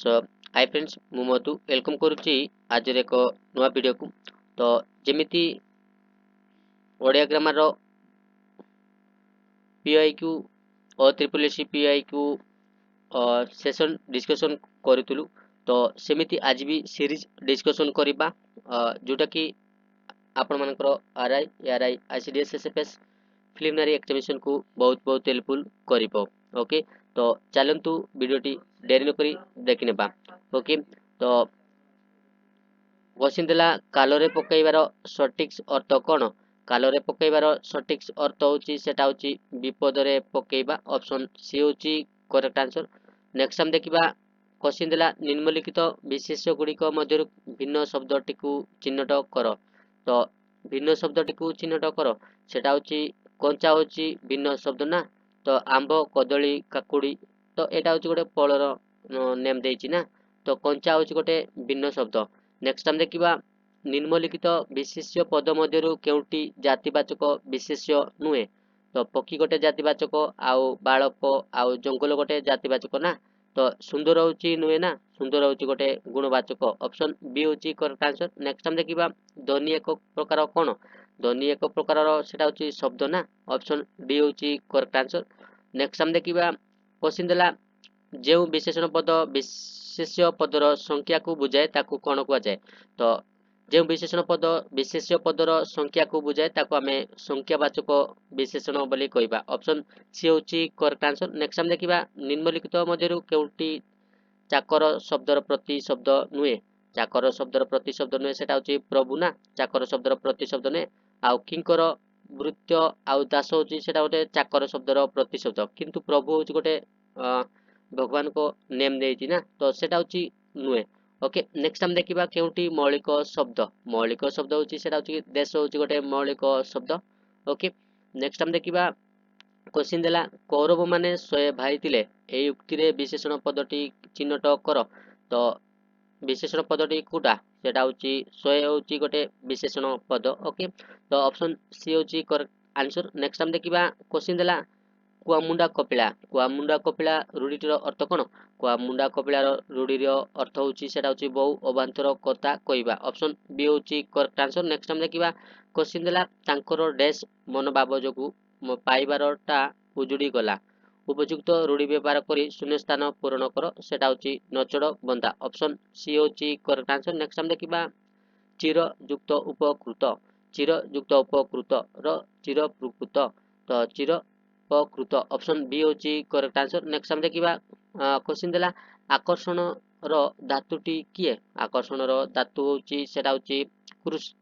सो hi friends मु मधु welcome करुच्ची आज एक नुआ वीडियो को। तो जेमिति ओडिया ग्रामर रो पीआईक्यू और triple SC PIQ session discussion करूँ। तो सेमिति आज भी सीरीज डिस्कशन करबा जोटा कि आपण मानकर RI ARY ICDS SFS preliminary examination को बहुत बहुत हेल्पफुल करिवो। ओके तो चलंतु वीडियोटी देरी न करी देखि नेबा। ओके तो क्वेश्चन दिला कालोरे पकईबार सठिक अर्थ कोन। कालोरे पकईबार सठिक अर्थ होची सेटा होची विपदरे पकईबा। ऑप्शन सी होची करेक्ट आंसर। नेक्स्ट हम देखिबा क्वेश्चन दिला निम्नलिखित विशेष्य गुड़िक मध्यरु भिन्न शब्दटी को चिन्हट कर। तो भिन्न शब्दटी को चिन्हट कर सेटा होची कंचा होची भिन्न शब्द ना। तो आंब कदली काकुड़ी तो एटा होची गोटे फलर नेम देइची ना। तो कंचा होची गोटे भिन्न शब्द। नेक्स्ट हम देखिबा निम्नलिखित विशेष्य पद मध्यरु केउटी जातिवाचक विशेष्य नुहे। तो पक्षी गोटे जातिवाचक आउ बालक आउ जंगल गोटे जातिवाचक ना। तो सुंदर होची नुहे ना। सुंदर होची गोटे गुणवाचक। ऑप्शन बी होची करेक्ट आंसर। नेक्स्ट हम देखिबा ध्वनि एक प्रकार कोन। ध्वनि एक प्रकार सेटा होची शब्द ना। ऑप्शन डी होची करेक्ट आंसर। नेक्स्ट हम देखिबा क्वेश्चन देला जेउ विशेषण पद विशेष्य पदर संख्या को बुझाए ताकू कोन कुआ जाए। तो जेउ विशेषण पद विशेष्य पदर संख्या को बुझाए ताकू हमें संख्यावाचक विशेषण बोली कहबा। ऑप्शन सी होची करेक्ट आंसर। नेक्स्ट हम देखिबा निम्नलिखित मध्यरु केउटी चाकर शब्दर प्रति शब्द नुहे। चाकर शब्दर प्रति शब्द नुहे सेटा होची प्रभु ना। चाकर शब्दर प्रति शब्द नुहे आउ किंकर वृत्य आउ दास होची सेटा गोटे चाकर शब्दर प्रति शब्द किंतु प्रभु होची गोटे भगवान को नेम देइची ना। तो सेटा होची नुहे। ओके नेक्स्ट हम देखिबा केउटी मौलिक शब्द। मौलिक शब्द होची सेटा होची देश होची गोटे मौलिक शब्द। ओके नेक्स्ट हम देखिबा क्वेश्चन देला कौरव माने 100 भाई थिले एई उक्ति रे विशेषण पदटी चिन्हट कर। तो विशेषण पदटी कोटा सेटा होची 100 होची गोटे विशेषण पद। ओके तो ऑप्शन सी होची करेक्ट आंसर। नेक्स्ट हम देखिबा क्वेश्चन देला कुआमुंडा कपिला। कुआमुंडा कपिला रूढ़ीटर अर्थ कोन। कुआमुंडा कपिलार रूढ़ीर अर्थ होची सेटा होची बहु अबांतर कथा कहबा। ऑप्शन बी होची करेक्ट आंसर। नेक्स्ट हम देखिबा क्वेश्चन देला तांकर डैश मनोभाव जोगु पाइबारटा उजुड़ी गला। उपयुक्त रूढ़ी व्यवहार करी शून्य स्थान पूरण कर सेटा होची नचड़ बंदा। ऑप्शन सी होची करेक्ट आंसर। नेक्स्ट हम देखिबा चिर युक्त उपकृत। चिर युक्त उपकृत र चिर प्रकृत। तो चिर उपकृत ऑप्शन बी होची करेक्ट आंसर। नेक्स्ट हम देखिबा क्वेश्चन देला आकर्षण रो धातुटी किए। आकर्षण रो धातु होची सेटा होची क्रुश।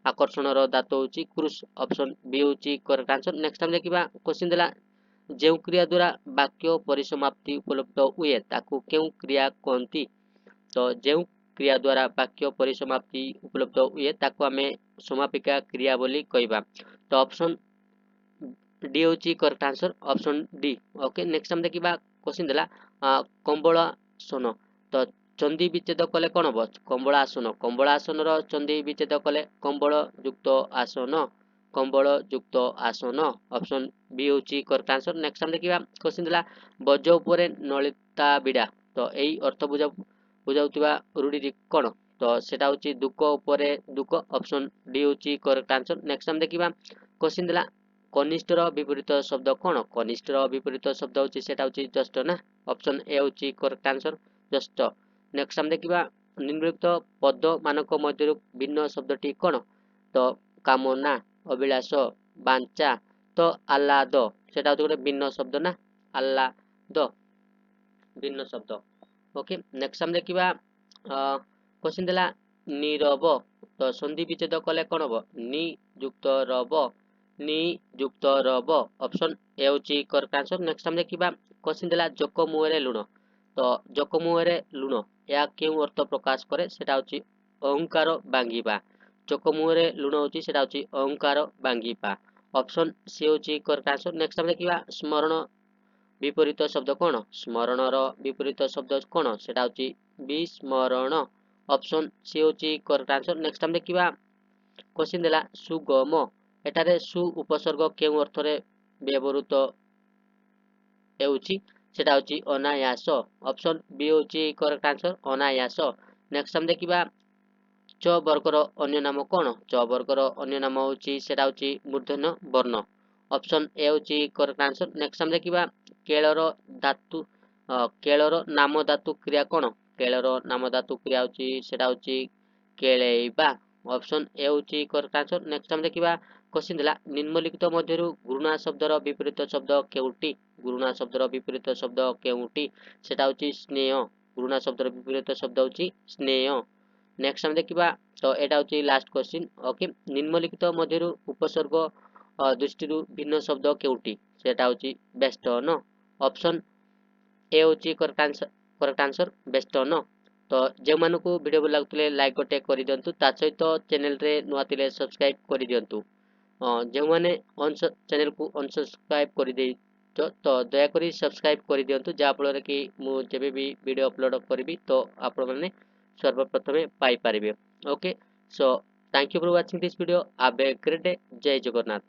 आकर्षण रो धातु होची क्रुश। ऑप्शन बी होची करेक्ट आंसर। नेक्स्ट हम देखिबा क्वेश्चन देला जेउ क्रिया द्वारा वाक्य परिसमाप्ति उपलब्ध हुए ताकू केउ क्रिया कहंती। तो जेउ क्रिया द्वारा वाक्य परिसमाप्ति उपलब्ध हुए ताकू हमें समापिका क्रिया बोली कहबा। तो ऑप्शन डी होची correct answer. Option D. Okay next हम देखिबा क्वेश्चन देला कंबलासन। तो चंदी विच्छेद कले कोन हबो। कंबलासन। कंबलासन रो चंदी विच्छेद कले कंबल युक्त आसन। कंबल युक्त आसन। ऑप्शन बी होची करेक्ट आंसर। नेक्स्ट हम देखिबा क्वेश्चन देला बज उपरे नलिता बिडा। तो एई अर्थ बुझाउतिबा रूढ़ी कोन। तो सेटा होची दुख उपरे दुख। ऑप्शन डी होची करेक्ट आंसर। नेक्स्ट हम देखिबा क्वेश्चन देला कनिष्ठर विपरीत शब्द कोन। कनिष्ठर विपरीत शब्द होची सेटा होची जस्ट ना। ऑप्शन ए होची करेक्ट आंसर जस्ट। नेक्स्ट हम देखिबा निम्नलिखित पद मानक मध्यरु भिन्न शब्दटी कोन। तो कामना अभिलाष बांचा तो आह्लाद सेटा होची गोटे भिन्न शब्द ना। आह्लाद भिन्न शब्द। ओके नेक्स्ट हम देखिबा क्वेश्चन देला नीरव। तो संधि विच्छेद कले कोन हबो नि युक्त रव नि युक्त रव। ऑप्शन ए होची करेक्ट आंसर। नेक्स्ट हम देखिबा क्वेश्चन देला जक मुहरे लुण। तो जक मुहरे लुण या केउ अर्थ प्रकाश करे सेटा होची अहंकार बांगीबा। जक मुहरे लुण होची सेटा होची अहंकार बांगीबा। ऑप्शन सी होची करेक्ट आंसर। नेक्स्ट हम देखिबा स्मरण विपरीत शब्द कोन। स्मरण रो विपरीत शब्द कोन सेटा होची विस्मरण। ऑप्शन सी होची करेक्ट आंसर। नेक्स्ट हम देखिबा क्वेश्चन देला सुगम। एटारे सु उपसर्ग केउ अर्थ रे व्यवहृत हेउची। ସେଟା ହେଉଛି ଅନାୟାସ। ଅପସନ୍ ବି ହେଉଛି କରେକ୍ଟ ଆନ୍ସର ଅନାୟାସ। ନେକ୍ସଟ ଆମେ ଦେଖିବା ଚ ବର୍ଗର ଅନ୍ୟ ନାମ କ'ଣ? ଚ ବର୍ଗର ଅନ୍ୟ ନାମ ହେଉଛି ସେଟା ହେଉଛି ମୂର୍ଧନ୍ୟ ବର୍ଣ୍ଣ। ଅପସନ୍ ଏ ହେଉଛି କରେକ୍ଟ ଆନ୍ସର। ନେକ୍ସଟ ଆମେ ଦେଖିବା କେଳର ଧାତୁ କେଳର ନାମ ଧାତୁ କ୍ରିୟା କ'ଣ? କେଳର ନାମ ଧାତୁ କ୍ରିୟା ହେଉଛି ସେଟା ହେଉଛି କେଳେଇବା। ଅପସନ୍ ଏ ହେଉଛି କରେକ୍ଟ ଆନ୍ସର। ନେକ୍ସଟ ଆମେ ଦେଖିବା କ୍ୱେଶ୍ଚିନ୍ ଥିଲା ନିମ୍ନଲିଖିତ ମଧ୍ୟରୁ ଘୃଣା ଶବ୍ଦର ବିପରୀତ ଶବ୍ଦ କେଉଁଟି? ଘୃଣା ଶବ୍ଦର ବିପରୀତ ଶବ୍ଦ କେଉଁଟି? ସେଟା ହେଉଛି ସ୍ନେହ। ଘୃଣା ଶବ୍ଦର ବିପରୀତ ଶବ୍ଦ ହେଉଛି ସ୍ନେହ। ନେକ୍ସଟ ଆମେ ଦେଖିବା ତ ଏଟା ହେଉଛି ଲାଷ୍ଟ କ୍ୱେଶ୍ଚିନ୍। ଓକେ, ନିମ୍ନଲିଖିତ ମଧ୍ୟରୁ ଉପସର୍ଗ ଦୃଷ୍ଟିରୁ ଭିନ୍ନ ଶବ୍ଦ କେଉଁଟି? ସେଟା ହେଉଛି ବେଷ୍ଟନ। ଅପସନ୍ ଏ ହେଉଛି କରେକ୍ଟ ଆନ୍ସର ବେଷ୍ଟନ। ତ ଯେଉଁମାନଙ୍କୁ ଭିଡ଼ିଓ ଭଲ ଲାଗୁଥିଲେ ଲାଇକ୍ ଗୋଟେ କରିଦିଅନ୍ତୁ, ତା ସହିତ ଚ୍ୟାନେଲରେ ନୂଆ ଥିଲେ ସବସ୍କ୍ରାଇବ୍ କରିଦିଅନ୍ତୁ। ଯେଉଁମାନେ ଚ୍ୟାନେଲକୁ ଅନସବସ୍କ୍ରାଇବ୍ କରିଦେଇଛ ତ ଦୟାକରି ସବସ୍କ୍ରାଇବ୍ କରିଦିଅନ୍ତୁ, ଯାହାଫଳରେ କି ମୁଁ ଯେବେ ବି ଭିଡ଼ିଓ ଅପଲୋଡ଼ କରିବି ତ ଆପଣମାନେ ସର୍ବପ୍ରଥମେ ପାଇପାରିବେ। Okay, so thank you for watching this video. Have a great day. Jay Jagannath.